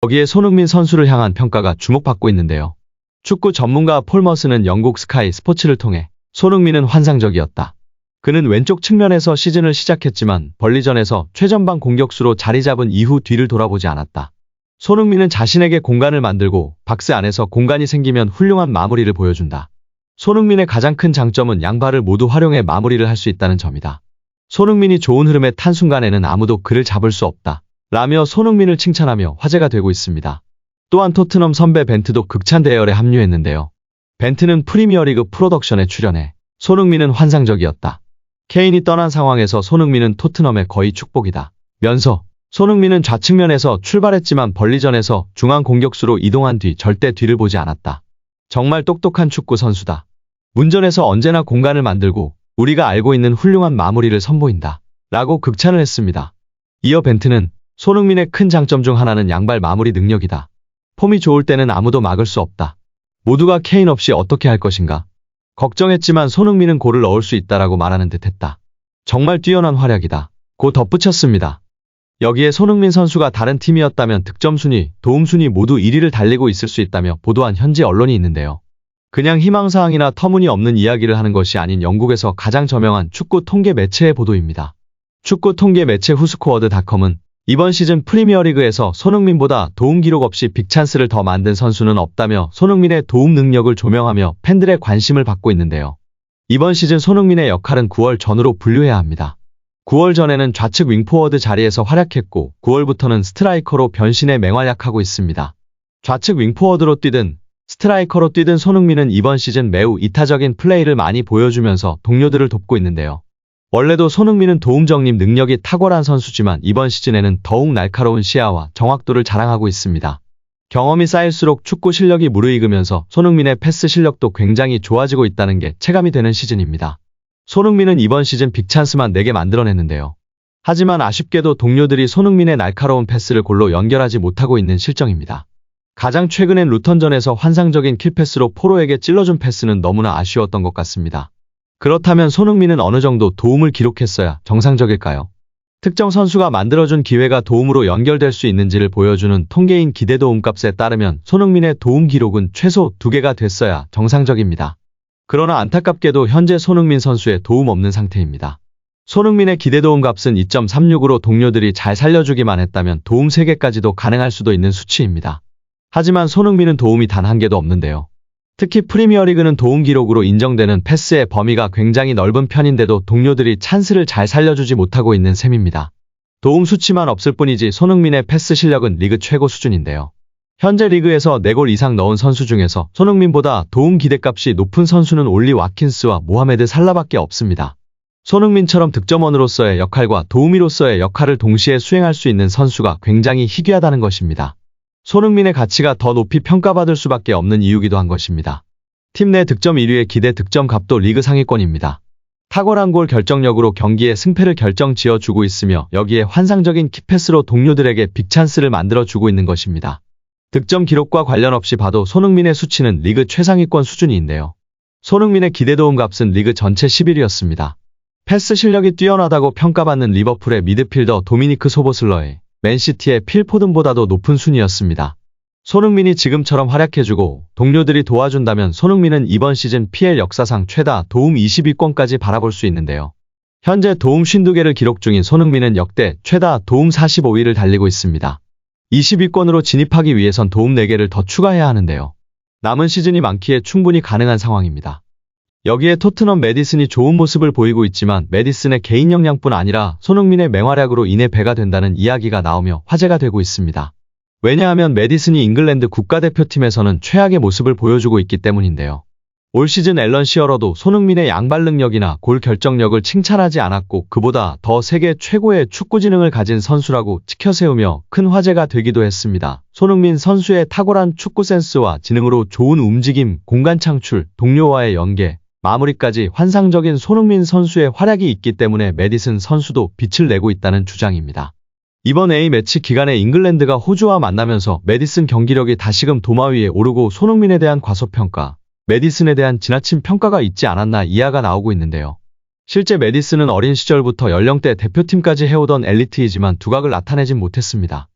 여기에 손흥민 선수를 향한 평가가 주목받고 있는데요. 축구 전문가 폴 머스는 영국 스카이 스포츠를 통해 손흥민은 환상적이었다. 그는 왼쪽 측면에서 시즌을 시작했지만 벌리전에서 최전방 공격수로 자리 잡은 이후 뒤를 돌아보지 않았다. 손흥민은 자신에게 공간을 만들고 박스 안에서 공간이 생기면 훌륭한 마무리를 보여준다. 손흥민의 가장 큰 장점은 양발을 모두 활용해 마무리를 할 수 있다는 점이다. 손흥민이 좋은 흐름에 탄 순간에는 아무도 그를 잡을 수 없다. 라며 손흥민을 칭찬하며 화제가 되고 있습니다. 또한 토트넘 선배 벤트도 극찬 대열에 합류했는데요. 벤트는 프리미어리그 프로덕션에 출연해 손흥민은 환상적이었다. 케인이 떠난 상황에서 손흥민은 토트넘의 거의 축복이다. 면서 손흥민은 좌측면에서 출발했지만 벌리전에서 중앙 공격수로 이동한 뒤 절대 뒤를 보지 않았다. 정말 똑똑한 축구 선수다. 문전에서 언제나 공간을 만들고 우리가 알고 있는 훌륭한 마무리를 선보인다. 라고 극찬을 했습니다. 이어 벤트는 손흥민의 큰 장점 중 하나는 양발 마무리 능력이다. 폼이 좋을 때는 아무도 막을 수 없다. 모두가 케인 없이 어떻게 할 것인가? 걱정했지만 손흥민은 골을 넣을 수 있다라고 말하는 듯했다. 정말 뛰어난 활약이다. 고 덧붙였습니다. 여기에 손흥민 선수가 다른 팀이었다면 득점 순위, 도움 순위 모두 1위를 달리고 있을 수 있다며 보도한 현지 언론이 있는데요. 그냥 희망사항이나 터무니없는 이야기를 하는 것이 아닌 영국에서 가장 저명한 축구 통계 매체의 보도입니다. 축구 통계 매체 후스코어드닷컴은 이번 시즌 프리미어리그에서 손흥민보다 도움 기록 없이 빅찬스를 더 만든 선수는 없다며 손흥민의 도움 능력을 조명하며 팬들의 관심을 받고 있는데요. 이번 시즌 손흥민의 역할은 9월 전으로 분류해야 합니다. 9월 전에는 좌측 윙포워드 자리에서 활약했고 9월부터는 스트라이커로 변신해 맹활약하고 있습니다. 좌측 윙포워드로 뛰든 스트라이커로 뛰든 손흥민은 이번 시즌 매우 이타적인 플레이를 많이 보여주면서 동료들을 돕고 있는데요. 원래도 손흥민은 도움 정립 능력이 탁월한 선수지만 이번 시즌에는 더욱 날카로운 시야와 정확도를 자랑하고 있습니다. 경험이 쌓일수록 축구 실력이 무르익으면서 손흥민의 패스 실력도 굉장히 좋아지고 있다는 게 체감이 되는 시즌입니다. 손흥민은 이번 시즌 빅찬스만 4개 만들어냈는데요. 하지만 아쉽게도 동료들이 손흥민의 날카로운 패스를 골로 연결하지 못하고 있는 실정입니다. 가장 최근엔 루턴전에서 환상적인 킬패스로 포로에게 찔러준 패스는 너무나 아쉬웠던 것 같습니다. 그렇다면 손흥민은 어느 정도 도움을 기록했어야 정상적일까요? 특정 선수가 만들어준 기회가 도움으로 연결될 수 있는지를 보여주는 통계인 기대도움값에 따르면 손흥민의 도움 기록은 최소 2개가 됐어야 정상적입니다. 그러나 안타깝게도 현재 손흥민 선수의 도움 없는 상태입니다. 손흥민의 기대도움 값은 2.36으로 동료들이 잘 살려주기만 했다면 도움 3개까지도 가능할 수도 있는 수치입니다. 하지만 손흥민은 도움이 단 1개도 없는데요. 특히 프리미어리그는 도움 기록으로 인정되는 패스의 범위가 굉장히 넓은 편인데도 동료들이 찬스를 잘 살려주지 못하고 있는 셈입니다. 도움 수치만 없을 뿐이지 손흥민의 패스 실력은 리그 최고 수준인데요. 현재 리그에서 4골 이상 넣은 선수 중에서 손흥민보다 도움 기대값이 높은 선수는 올리 와킨스와 모하메드 살라밖에 없습니다. 손흥민처럼 득점원으로서의 역할과 도우미로서의 역할을 동시에 수행할 수 있는 선수가 굉장히 희귀하다는 것입니다. 손흥민의 가치가 더 높이 평가받을 수밖에 없는 이유기도 한 것입니다. 팀 내 득점 1위의 기대 득점 값도 리그 상위권입니다. 탁월한 골 결정력으로 경기의 승패를 결정 지어주고 있으며 여기에 환상적인 키패스로 동료들에게 빅찬스를 만들어주고 있는 것입니다. 득점 기록과 관련 없이 봐도 손흥민의 수치는 리그 최상위권 수준인데요. 손흥민의 기대도움 값은 리그 전체 11위였습니다. 패스 실력이 뛰어나다고 평가받는 리버풀의 미드필더 도미니크 소보슬러의 맨시티의 필 포든보다도 높은 순위였습니다. 손흥민이 지금처럼 활약해주고 동료들이 도와준다면 손흥민은 이번 시즌 PL 역사상 최다 도움 20위권까지 바라볼 수 있는데요. 현재 도움 52개를 기록 중인 손흥민은 역대 최다 도움 45위를 달리고 있습니다. 20위권으로 진입하기 위해선 도움 4개를 더 추가해야 하는데요. 남은 시즌이 많기에 충분히 가능한 상황입니다. 여기에 토트넘 메디슨이 좋은 모습을 보이고 있지만 메디슨의 개인 역량뿐 아니라 손흥민의 맹활약으로 인해 배가 된다는 이야기가 나오며 화제가 되고 있습니다. 왜냐하면 메디슨이 잉글랜드 국가대표팀에서는 최악의 모습을 보여주고 있기 때문인데요. 올 시즌 앨런 시어러도 손흥민의 양발 능력이나 골 결정력을 칭찬하지 않았고 그보다 더 세계 최고의 축구 지능을 가진 선수라고 치켜세우며 큰 화제가 되기도 했습니다. 손흥민 선수의 탁월한 축구 센스와 지능으로 좋은 움직임, 공간 창출, 동료와의 연계, 마무리까지 환상적인 손흥민 선수의 활약이 있기 때문에 메디슨 선수도 빛을 내고 있다는 주장입니다. 이번 A매치 기간에 잉글랜드가 호주와 만나면서 메디슨 경기력이 다시금 도마 위에 오르고 손흥민에 대한 과소평가, 메디슨에 대한 지나친 평가가 있지 않았나 이야가 나오고 있는데요. 실제 메디슨은 어린 시절부터 연령대 대표팀까지 해오던 엘리트이지만 두각을 나타내진 못했습니다.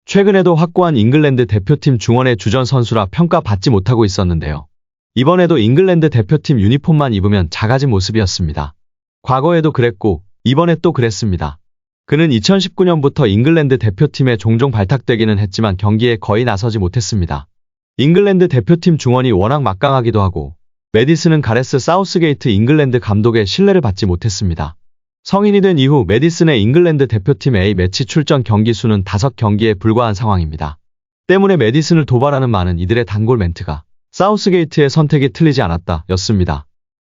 최근에도 확고한 잉글랜드 대표팀 중원의 주전 선수라 평가받지 못하고 있었는데요. 이번에도 잉글랜드 대표팀 유니폼만 입으면 작아진 모습이었습니다. 과거에도 그랬고 이번에 또 그랬습니다. 그는 2019년부터 잉글랜드 대표팀에 종종 발탁되기는 했지만 경기에 거의 나서지 못했습니다. 잉글랜드 대표팀 중원이 워낙 막강하기도 하고 매디슨은 가레스 사우스게이트 잉글랜드 감독의 신뢰를 받지 못했습니다. 성인이 된 이후 매디슨의 잉글랜드 대표팀 A매치 출전 경기 수는 5경기에 불과한 상황입니다. 때문에 매디슨을 도발하는 많은 이들의 단골 멘트가 사우스게이트의 선택이 틀리지 않았다 였습니다.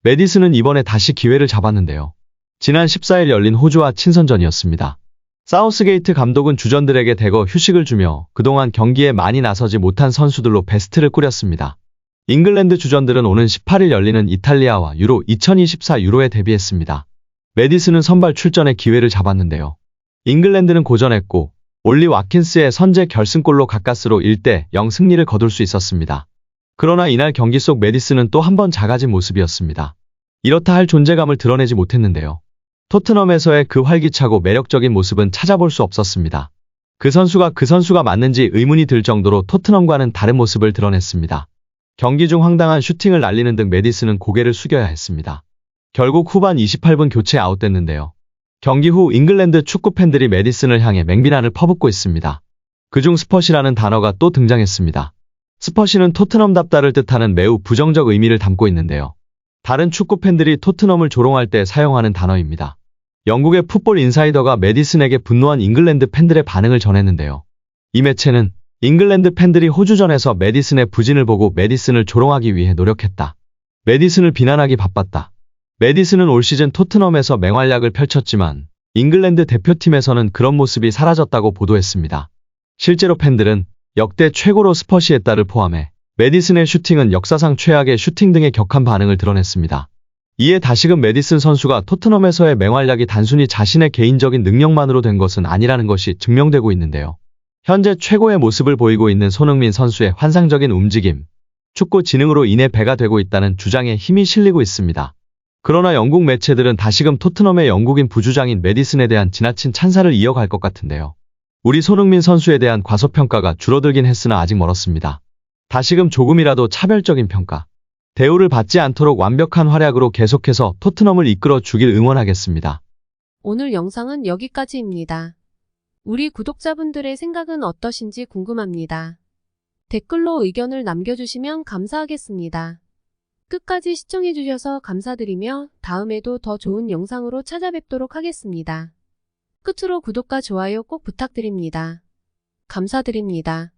매디슨은 이번에 다시 기회를 잡았는데요. 지난 14일 열린 호주와 친선전이었습니다. 사우스게이트 감독은 주전들에게 대거 휴식을 주며 그동안 경기에 많이 나서지 못한 선수들로 베스트를 꾸렸습니다. 잉글랜드 주전들은 오는 18일 열리는 이탈리아와 유로 2024 유로에 데뷔했습니다. 매디슨은 선발 출전의 기회를 잡았는데요. 잉글랜드는 고전했고 올리 와킨스의 선제 결승골로 가까스로 1대0 승리를 거둘 수 있었습니다. 그러나 이날 경기 속 매디슨은 또 한 번 작아진 모습이었습니다. 이렇다 할 존재감을 드러내지 못했는데요. 토트넘에서의 그 활기차고 매력적인 모습은 찾아볼 수 없었습니다. 그 선수가 맞는지 의문이 들 정도로 토트넘과는 다른 모습을 드러냈습니다. 경기 중 황당한 슈팅을 날리는 등 매디슨은 고개를 숙여야 했습니다. 결국 후반 28분 교체 아웃됐는데요. 경기 후 잉글랜드 축구 팬들이 매디슨을 향해 맹비난을 퍼붓고 있습니다. 그중 스퍼시라는 단어가 또 등장했습니다. 스퍼시는 토트넘답다를 뜻하는 매우 부정적 의미를 담고 있는데요. 다른 축구 팬들이 토트넘을 조롱할 때 사용하는 단어입니다. 영국의 풋볼 인사이더가 매디슨에게 분노한 잉글랜드 팬들의 반응을 전했는데요. 이 매체는 잉글랜드 팬들이 호주전에서 매디슨의 부진을 보고 매디슨을 조롱하기 위해 노력했다. 매디슨을 비난하기 바빴다. 매디슨은 올 시즌 토트넘에서 맹활약을 펼쳤지만 잉글랜드 대표팀에서는 그런 모습이 사라졌다고 보도했습니다. 실제로 팬들은 역대 최고로 스퍼시했다를 포함해 매디슨의 슈팅은 역사상 최악의 슈팅 등의 격한 반응을 드러냈습니다. 이에 다시금 매디슨 선수가 토트넘에서의 맹활약이 단순히 자신의 개인적인 능력만으로 된 것은 아니라는 것이 증명되고 있는데요. 현재 최고의 모습을 보이고 있는 손흥민 선수의 환상적인 움직임, 축구 지능으로 인해 배가 되고 있다는 주장에 힘이 실리고 있습니다. 그러나 영국 매체들은 다시금 토트넘의 영국인 부주장인 매디슨에 대한 지나친 찬사를 이어갈 것 같은데요. 우리 손흥민 선수에 대한 과소평가가 줄어들긴 했으나 아직 멀었습니다. 다시금 조금이라도 차별적인 평가, 대우를 받지 않도록 완벽한 활약으로 계속해서 토트넘을 이끌어 주길 응원하겠습니다. 오늘 영상은 여기까지입니다. 우리 구독자분들의 생각은 어떠신지 궁금합니다. 댓글로 의견을 남겨주시면 감사하겠습니다. 끝까지 시청해주셔서 감사드리며 다음에도 더 좋은 영상으로 찾아뵙도록 하겠습니다. 끝으로 구독과 좋아요 꼭 부탁드립니다. 감사드립니다.